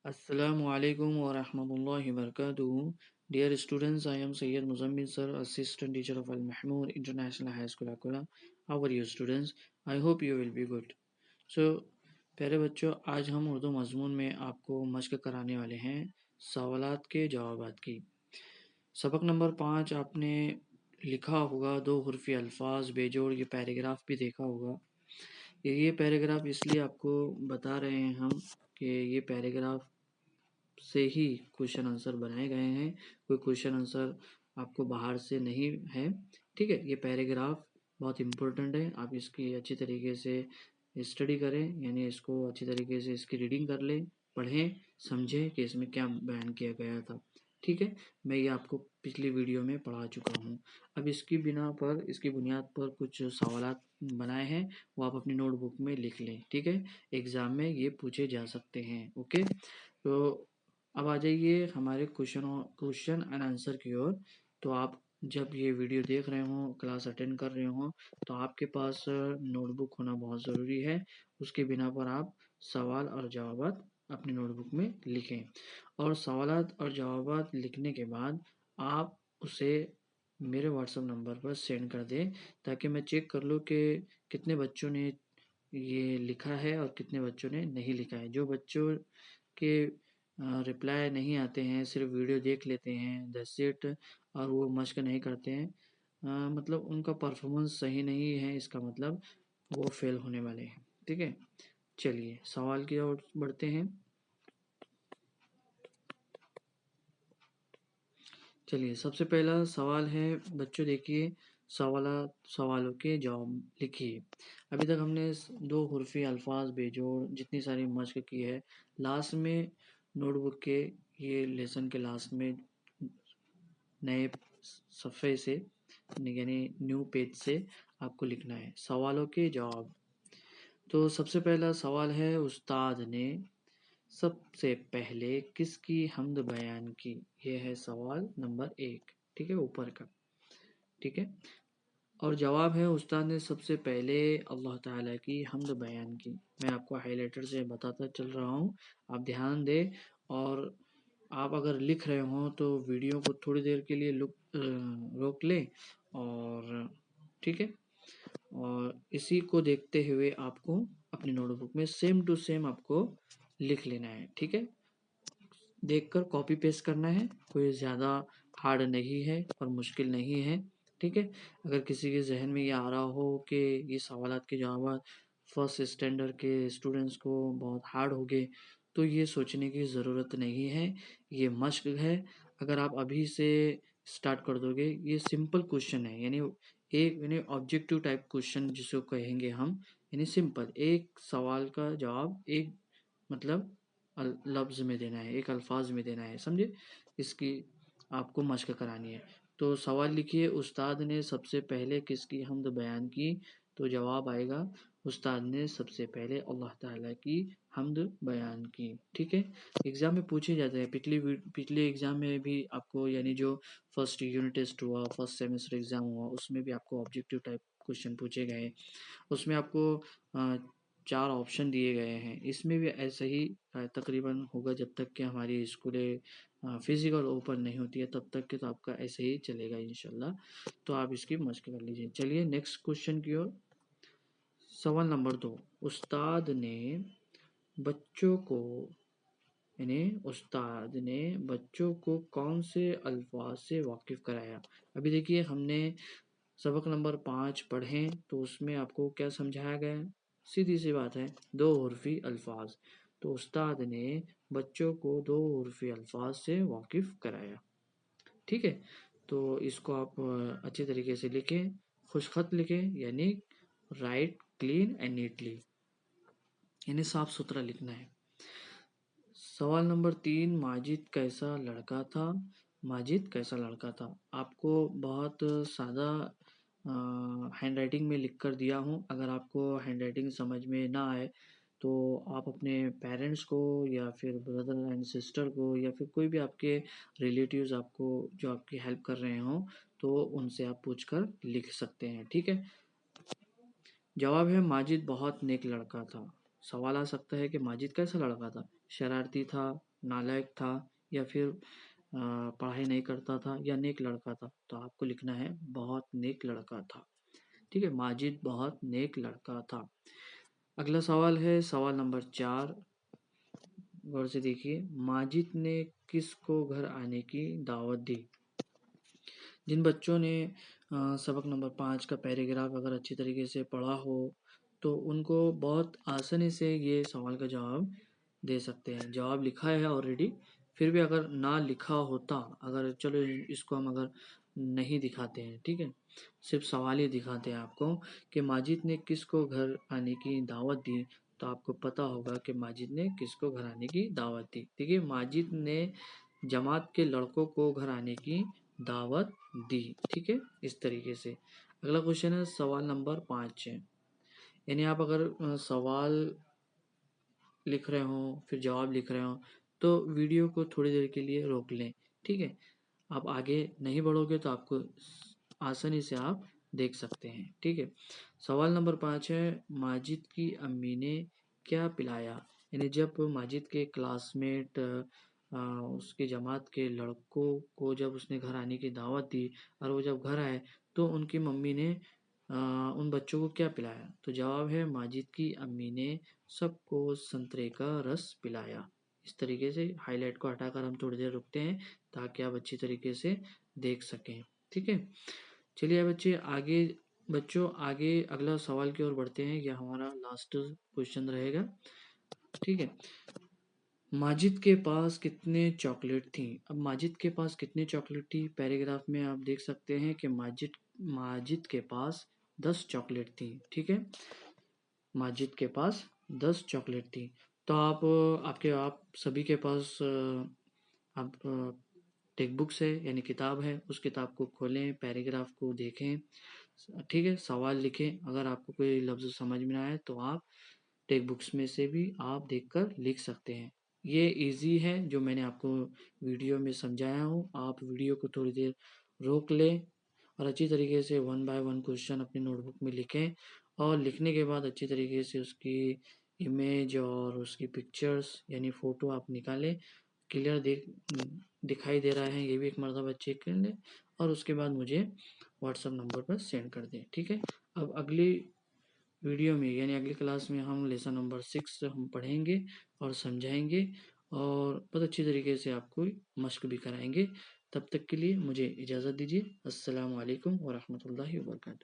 Assalamu alaikum wa rahmatullahi wa barakatuh. Dear students, I am Sayyid Muzammil sir, Assistant Teacher of Al Mahmood International High School, Akola. How are you students? I hope you will be good. So, प्यारे बच्चों, आज हम उर्दू मज़मून में आपको मश्क कराने वाले हैं सवालात के जवाबात की। सबक नंबर 5 आपने लिखा होगा, दो हुर्फ़ी अल्फाज बेजोड़, ये पैराग्राफ भी देखा होगा। ये पैराग्राफ इसलिए आपको बता रहे हैं हम कि ये पैराग्राफ से ही क्वेश्चन आंसर बनाए गए हैं। कोई क्वेश्चन आंसर आपको बाहर से नहीं है। ठीक है, ये पैराग्राफ बहुत इम्पोर्टेंट है। आप इसकी अच्छी तरीके से स्टडी करें, यानी इसको अच्छी तरीके से इसकी रीडिंग कर लें, पढ़ें, समझें कि इसमें क्या बयान किया गया था। ठीक है, मैं ये आपको पिछली वीडियो में पढ़ा चुका हूँ। अब इसकी बुनियाद पर कुछ सवालात बनाए हैं, वो आप अपनी नोटबुक में लिख लें। ठीक है, एग्ज़ाम में ये पूछे जा सकते हैं। ओके, तो अब आ जाइए हमारे क्वेश्चन एंड आंसर की ओर। तो आप जब ये वीडियो देख रहे हों, क्लास अटेंड कर रहे हों, तो आपके पास नोटबुक होना बहुत ज़रूरी है। उसके बिना पर आप सवाल और जवाबात अपनी नोटबुक में लिखें, और सवालात और जवाबात लिखने के बाद आप उसे मेरे व्हाट्सएप नंबर पर सेंड कर दें, ताकि मैं चेक कर लूँ कि कितने बच्चों ने ये लिखा है और कितने बच्चों ने नहीं लिखा है। जो बच्चों के रिप्लाई नहीं आते हैं, सिर्फ वीडियो देख लेते हैं, दैट्स इट, और वो मश्क नहीं करते हैं, मतलब उनका परफॉर्मेंस सही नहीं है, इसका मतलब वो फेल होने वाले हैं। ठीक है, चलिए सवाल की ओर बढ़ते हैं। चलिए, सबसे पहला सवाल है बच्चों, देखिए सवालों के जवाब लिखिए। अभी तक हमने दो हुर्फ़ी अल्फाज बेजोड़ जितनी सारी मश्क की है। लास्ट में नोटबुक के ये लेसन के लास्ट में नए सफ़े से, यानी न्यू पेज से आपको लिखना है सवालों के जवाब। तो सबसे पहला सवाल है, उस्ताद ने सबसे पहले किसकी हम्द बयान की? ये है सवाल नंबर 1। ठीक है, ऊपर का। ठीक है, और जवाब है, उस्ताद ने सबसे पहले अल्लाह ताला की हम्द बयान की। मैं आपको हाइलाइटर से बताता चल रहा हूँ, आप ध्यान दें। और आप अगर लिख रहे हों तो वीडियो को थोड़ी देर के लिए रोक लें, और ठीक है, और इसी को देखते हुए आपको अपनी नोटबुक में सेम टू सेम आपको लिख लेना है। ठीक है, देखकर कॉपी पेस्ट करना है, कोई ज़्यादा हार्ड नहीं है और मुश्किल नहीं है। ठीक है, अगर किसी के जहन में ये आ रहा हो कि ये सवालात के जवाब फर्स्ट स्टैंडर्ड के स्टूडेंट्स को बहुत हार्ड हो गए, तो ये सोचने की ज़रूरत नहीं है, ये मश्क है। अगर आप अभी से स्टार्ट कर दोगे, ये सिंपल क्वेश्चन है, यानी ऑब्जेक्टिव टाइप क्वेश्चन जिसको कहेंगे हम, यानी सिंपल एक सवाल का जवाब एक मतलब लफ्ज़ में देना है, एक अल्फाज में देना है, समझे? इसकी आपको मश्क करानी है। तो सवाल लिखिए, उस्ताद ने सबसे पहले किसकी हम्द बयान की? तो जवाब आएगा, उस्ताद ने सबसे पहले अल्लाह ताला की हम्द बयान की। ठीक है, एग्ज़ाम में पूछे जाते हैं। पिछले एग्ज़ाम में भी आपको, यानी जो फर्स्ट यूनिट टेस्ट हुआ, फर्स्ट सेमेस्टर एग्ज़ाम हुआ, उसमें भी आपको ऑब्जेक्टिव टाइप क्वेश्चन पूछे गए। उसमें आपको 4 ऑप्शन दिए गए हैं। इसमें भी ऐसे ही तकरीबन होगा, जब तक कि हमारी स्कूलें फिज़िकल ओपन नहीं होती है, तब तक के तो आपका ऐसे ही चलेगा इंशाल्लाह। तो आप इसकी मश्क कर लीजिए। चलिए नेक्स्ट क्वेश्चन की ओर। सवाल नंबर 2, उस्ताद ने बच्चों को यानी उस्ताद ने बच्चों को कौन से अल्फाज से वाकिफ़ कराया? अभी देखिए, हमने सबक नंबर 5 पढ़ें तो उसमें आपको क्या समझाया गया है? सीधी सी बात है, दो हुर्फ़ी अल्फाज। तो उस्ताद ने बच्चों को दो हुर्फ़ी अल्फाज से वाकिफ़ कराया। ठीक है, तो इसको आप अच्छे तरीके से लिखें, खुशखत लिखें, यानी राइट क्लीन एंड नीटली, यानी साफ सुथरा लिखना है। सवाल नंबर 3, माजिद कैसा लड़का था? माजिद कैसा लड़का था? आपको बहुत सादा हैंड राइटिंग में लिख कर दिया हूँ। अगर आपको हैंड राइटिंग समझ में ना आए, तो आप अपने पेरेंट्स को या फिर ब्रदर एंड सिस्टर को या फिर कोई भी आपके रिलेटिव्स आपको जो आपकी हेल्प कर रहे हों, तो उनसे आप पूछकर लिख सकते हैं। ठीक है, जवाब है, माजिद बहुत नेक लड़का था। सवाल आ सकता है कि माजिद कैसा लड़का था? शरारती था, नालायक था या फिर पढ़ाई नहीं करता था या नेक लड़का था? तो आपको लिखना है बहुत नेक लड़का था। ठीक है, माजिद बहुत नेक लड़का था। अगला सवाल है सवाल नंबर 4, गौर से देखिए। माजिद ने किसको घर आने की दावत दी? जिन बच्चों ने सबक नंबर 5 का पैराग्राफ अगर अच्छी तरीके से पढ़ा हो तो उनको बहुत आसानी से ये सवाल का जवाब दे सकते हैं। जवाब लिखा है ऑलरेडी, फिर भी अगर ना लिखा होता, अगर चलो इसको हम अगर नहीं दिखाते हैं, ठीक है, सिर्फ सवाल ही दिखाते हैं आपको कि माजिद ने किसको घर आने की दावत दी, तो आपको पता होगा कि माजिद ने किसको घर आने की दावत दी। देखिए, माजिद ने जमात के लड़कों को घर आने की दावत दी। ठीक है, इस तरीके से। अगला क्वेश्चन है सवाल नंबर 5 है। यानी आप अगर सवाल लिख रहे हो फिर जवाब लिख रहे हो तो वीडियो को थोड़ी देर के लिए रोक लें। ठीक है, आप आगे नहीं बढ़ोगे तो आपको आसानी से आप देख सकते हैं। ठीक है, सवाल नंबर 5 है, माजिद की अम्मी ने क्या पिलाया? यानी जब माजिद के क्लासमेट उसके जमात के लड़कों को जब उसने घर आने की दावत दी और वो जब घर आए तो उनकी मम्मी ने उन बच्चों को क्या पिलाया? तो जवाब है माजिद की अम्मी ने सबको संतरे का रस पिलाया। इस तरीके से हाईलाइट को हटाकर हम थोड़ी देर रुकते हैं ताकि आप अच्छी तरीके से देख सकें। ठीक है, चलिए बच्चे आगे, बच्चों आगे अगला सवाल की ओर बढ़ते हैं। यह हमारा लास्ट क्वेश्चन रहेगा। ठीक है, माजिद के पास कितने चॉकलेट थी? अब माजिद के पास कितने चॉकलेट थी, पैराग्राफ में आप देख सकते हैं कि माजिद माजिद के पास 10 चॉकलेट थी। ठीक है, माजिद के पास 10 चॉकलेट थी। तो आप सभी के पास आप टेक्स्ट बुक्स है यानी किताब है, उस किताब को खोलें, पैराग्राफ को देखें। ठीक है, सवाल लिखें। अगर आपको कोई लफ्ज़ समझ में ना आए तो आप टेक्स्ट बुक्स में से भी आप देखकर लिख सकते हैं। ये इजी है जो मैंने आपको वीडियो में समझाया हूँ। आप वीडियो को थोड़ी देर रोक लें और अच्छी तरीके से वन बाय वन क्वेश्चन अपनी नोटबुक में लिखें और लिखने के बाद अच्छी तरीके से उसकी इमेज और उसकी पिक्चर्स यानी फ़ोटो आप निकालें। क्लियर दिखाई दे रहा है ये भी एक मरतबा चेक कर लें और उसके बाद मुझे व्हाट्सएप नंबर पर सेंड कर दें। ठीक है, अब अगली वीडियो में यानी अगली क्लास में हम लेसन नंबर 6 हम पढ़ेंगे और समझाएंगे और बहुत अच्छी तरीके से आपको मश्क भी कराएंगे। तब तक के लिए मुझे इजाज़त दीजिए। अस्सलाम वालेकुम व रहमतुल्लाहि व बरकातुहू।